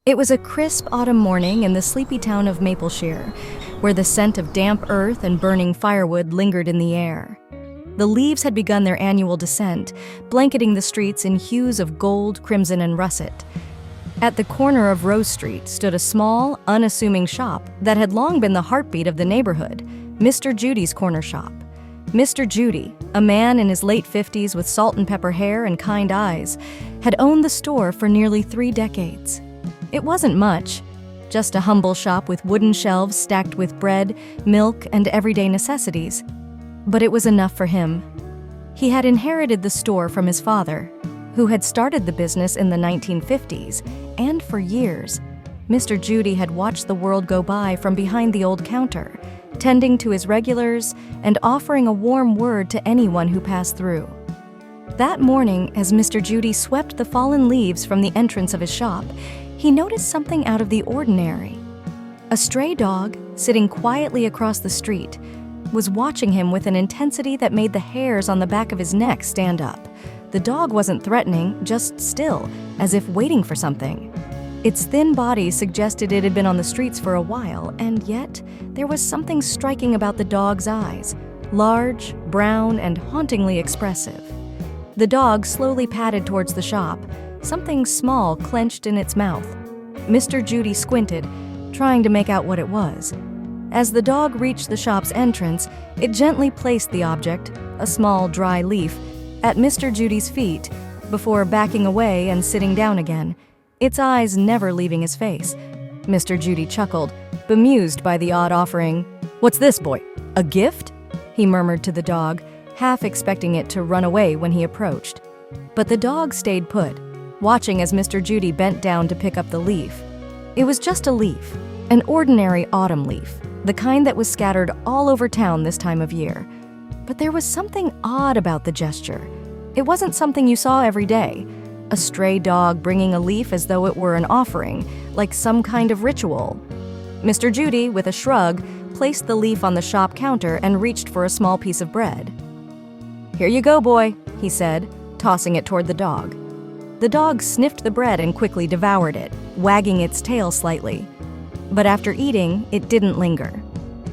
It was a crisp autumn morning in the sleepy town of Mapleshire, where the scent of damp earth and burning firewood lingered in the air. The leaves had begun their annual descent, blanketing the streets in hues of gold, crimson, and russet. At the corner of Rose Street stood a small, unassuming shop that had long been the heartbeat of the neighborhood, Mr. Judy's corner shop. Mr. Judy, a man in his late 50s with salt and pepper hair and kind eyes, had owned the store for nearly 3 decades. It wasn't much, just a humble shop with wooden shelves stacked with bread, milk, and everyday necessities. But it was enough for him. He had inherited the store from his father, who had started the business in the 1950s, and for years, Mr. Judy had watched the world go by from behind the old counter, tending to his regulars and offering a warm word to anyone who passed through. That morning, as Mr. Judy swept the fallen leaves from the entrance of his shop, he noticed something out of the ordinary. A stray dog, sitting quietly across the street, was watching him with an intensity that made the hairs on the back of his neck stand up. The dog wasn't threatening, just still, as if waiting for something. Its thin body suggested it had been on the streets for a while, and yet there was something striking about the dog's eyes, large, brown, and hauntingly expressive. The dog slowly padded towards the shop, something small clenched in its mouth. Mr. Judy squinted, trying to make out what it was. As the dog reached the shop's entrance, it gently placed the object, a small dry leaf, at Mr. Judy's feet, before backing away and sitting down again, its eyes never leaving his face. Mr. Judy chuckled, bemused by the odd offering. "What's this, boy? A gift?" he murmured to the dog, half expecting it to run away when he approached. But the dog stayed put, watching as Mr. Judy bent down to pick up the leaf. It was just a leaf, an ordinary autumn leaf, the kind that was scattered all over town this time of year. But there was something odd about the gesture. It wasn't something you saw every day. A stray dog bringing a leaf as though it were an offering, like some kind of ritual. Mr. Judy, with a shrug, placed the leaf on the shop counter and reached for a small piece of bread. "Here you go, boy," he said, tossing it toward the dog. The dog sniffed the bread and quickly devoured it, wagging its tail slightly. But after eating, it didn't linger.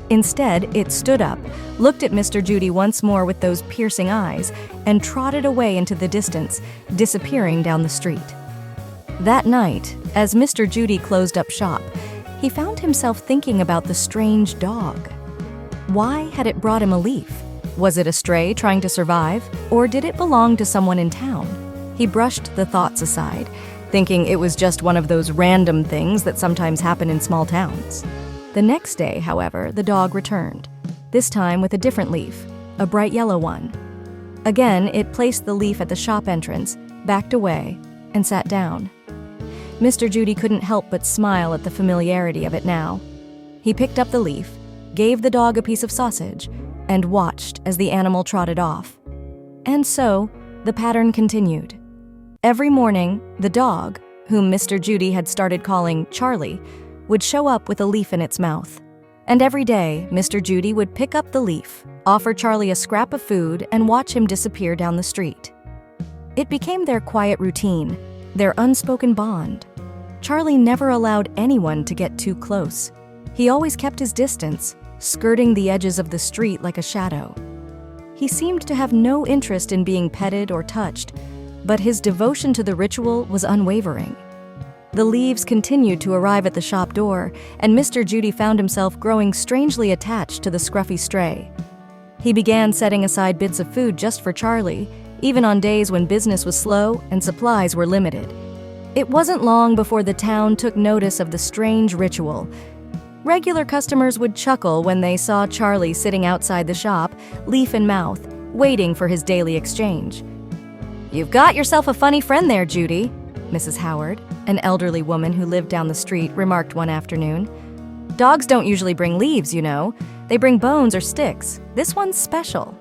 Instead, it stood up, looked at Mr. Judy once more with those piercing eyes, and trotted away into the distance, disappearing down the street. That night, as Mr. Judy closed up shop, he found himself thinking about the strange dog. Why had it brought him a leaf? Was it a stray trying to survive, or did it belong to someone in town? He brushed the thoughts aside, thinking it was just one of those random things that sometimes happen in small towns. The next day, however, the dog returned, this time with a different leaf, a bright yellow one. Again, it placed the leaf at the shop entrance, backed away, and sat down. Mr. Judy couldn't help but smile at the familiarity of it now. He picked up the leaf, gave the dog a piece of sausage, and watched as the animal trotted off. And so, the pattern continued. Every morning, the dog, whom Mr. Judy had started calling Charlie, would show up with a leaf in its mouth. And every day, Mr. Judy would pick up the leaf, offer Charlie a scrap of food, and watch him disappear down the street. It became their quiet routine, their unspoken bond. Charlie never allowed anyone to get too close. He always kept his distance, skirting the edges of the street like a shadow. He seemed to have no interest in being petted or touched, but his devotion to the ritual was unwavering. The leaves continued to arrive at the shop door, and Mr. Judy found himself growing strangely attached to the scruffy stray. He began setting aside bits of food just for Charlie, even on days when business was slow and supplies were limited. It wasn't long before the town took notice of the strange ritual. Regular customers would chuckle when they saw Charlie sitting outside the shop, leaf in mouth, waiting for his daily exchange. "You've got yourself a funny friend there, Judy," Mrs. Howard, an elderly woman who lived down the street, remarked one afternoon. "Dogs don't usually bring leaves, you know. They bring bones or sticks. This one's special."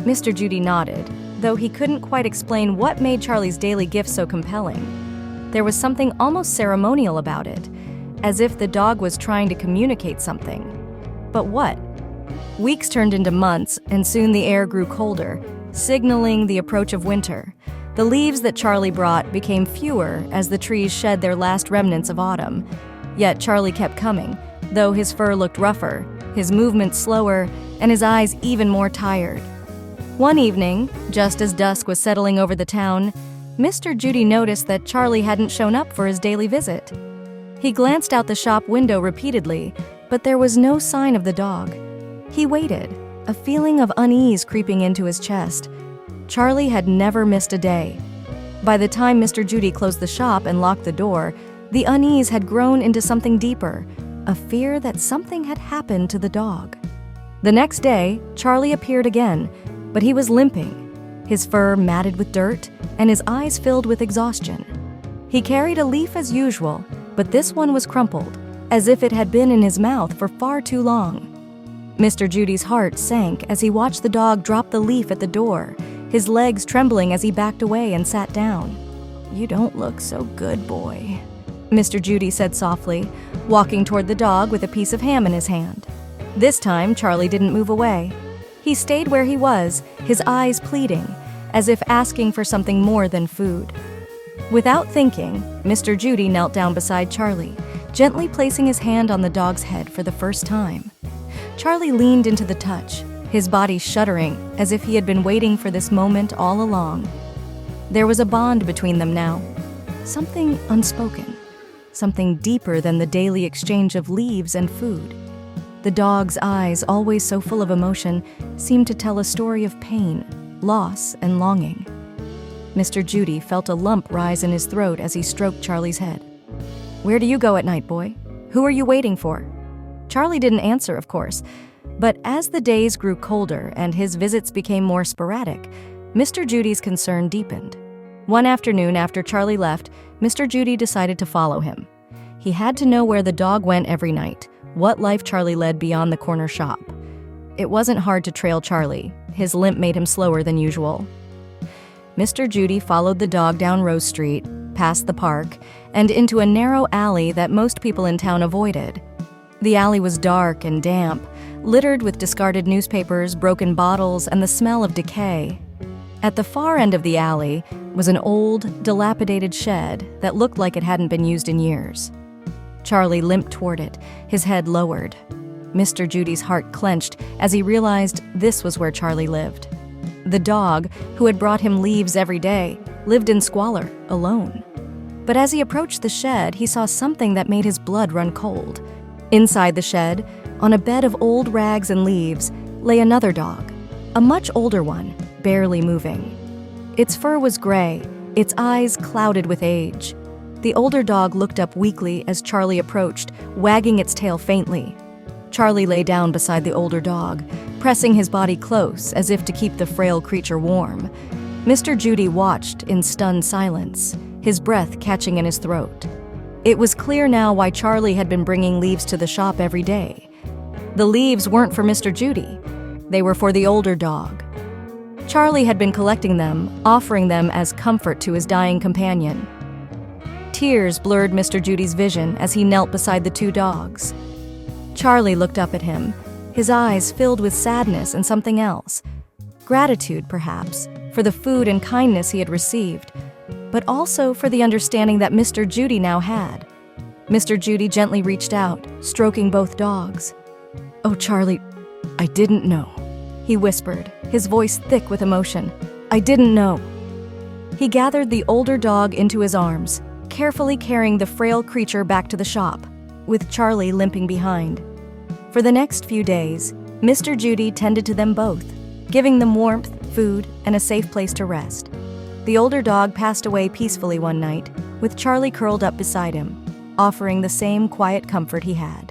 Mr. Judy nodded, though he couldn't quite explain what made Charlie's daily gift so compelling. There was something almost ceremonial about it, as if the dog was trying to communicate something. But what? Weeks turned into months, and soon the air grew colder, signaling the approach of winter. The leaves that Charlie brought became fewer as the trees shed their last remnants of autumn. Yet Charlie kept coming, though his fur looked rougher, his movements slower, and his eyes even more tired. One evening, just as dusk was settling over the town, Mr. Judy noticed that Charlie hadn't shown up for his daily visit. He glanced out the shop window repeatedly, but there was no sign of the dog. He waited, a feeling of unease creeping into his chest. Charlie had never missed a day. By the time Mr. Judy closed the shop and locked the door, the unease had grown into something deeper, a fear that something had happened to the dog. The next day, Charlie appeared again, but he was limping, his fur matted with dirt, and his eyes filled with exhaustion. He carried a leaf as usual, but this one was crumpled, as if it had been in his mouth for far too long. Mr. Judy's heart sank as he watched the dog drop the leaf at the door, his legs trembling as he backed away and sat down. "You don't look so good, boy," Mr. Judy said softly, walking toward the dog with a piece of ham in his hand. This time, Charlie didn't move away. He stayed where he was, his eyes pleading, as if asking for something more than food. Without thinking, Mr. Judy knelt down beside Charlie, gently placing his hand on the dog's head for the first time. Charlie leaned into the touch, his body shuddering as if he had been waiting for this moment all along. There was a bond between them now, something unspoken, something deeper than the daily exchange of leaves and food. The dog's eyes, always so full of emotion, seemed to tell a story of pain, loss, and longing. Mr. Judy felt a lump rise in his throat as he stroked Charlie's head. "Where do you go at night, boy? Who are you waiting for?" Charlie didn't answer, of course, but as the days grew colder and his visits became more sporadic, Mr. Judy's concern deepened. One afternoon after Charlie left, Mr. Judy decided to follow him. He had to know where the dog went every night, what life Charlie led beyond the corner shop. It wasn't hard to trail Charlie. His limp made him slower than usual. Mr. Judy followed the dog down Rose Street, past the park, and into a narrow alley that most people in town avoided. The alley was dark and damp, littered with discarded newspapers, broken bottles, and the smell of decay. At the far end of the alley was an old, dilapidated shed that looked like it hadn't been used in years. Charlie limped toward it, his head lowered. Mr. Judy's heart clenched as he realized this was where Charlie lived. The dog, who had brought him leaves every day, lived in squalor, alone. But as he approached the shed, he saw something that made his blood run cold. Inside the shed, on a bed of old rags and leaves, lay another dog, a much older one, barely moving. Its fur was gray, its eyes clouded with age. The older dog looked up weakly as Charlie approached, wagging its tail faintly. Charlie lay down beside the older dog, pressing his body close as if to keep the frail creature warm. Mr. Judy watched in stunned silence, his breath catching in his throat. It was clear now why Charlie had been bringing leaves to the shop every day. The leaves weren't for Mr. Judy. They were for the older dog. Charlie had been collecting them, offering them as comfort to his dying companion. Tears blurred Mr. Judy's vision as he knelt beside the two dogs. Charlie looked up at him, his eyes filled with sadness and something else. Gratitude, perhaps, for the food and kindness he had received, but also for the understanding that Mr. Judy now had. Mr. Judy gently reached out, stroking both dogs. "Oh, Charlie, I didn't know," he whispered, his voice thick with emotion. "I didn't know." He gathered the older dog into his arms, carefully carrying the frail creature back to the shop, with Charlie limping behind. For the next few days, Mr. Judy tended to them both, giving them warmth, food, and a safe place to rest. The older dog passed away peacefully one night, with Charlie curled up beside him, offering the same quiet comfort he had.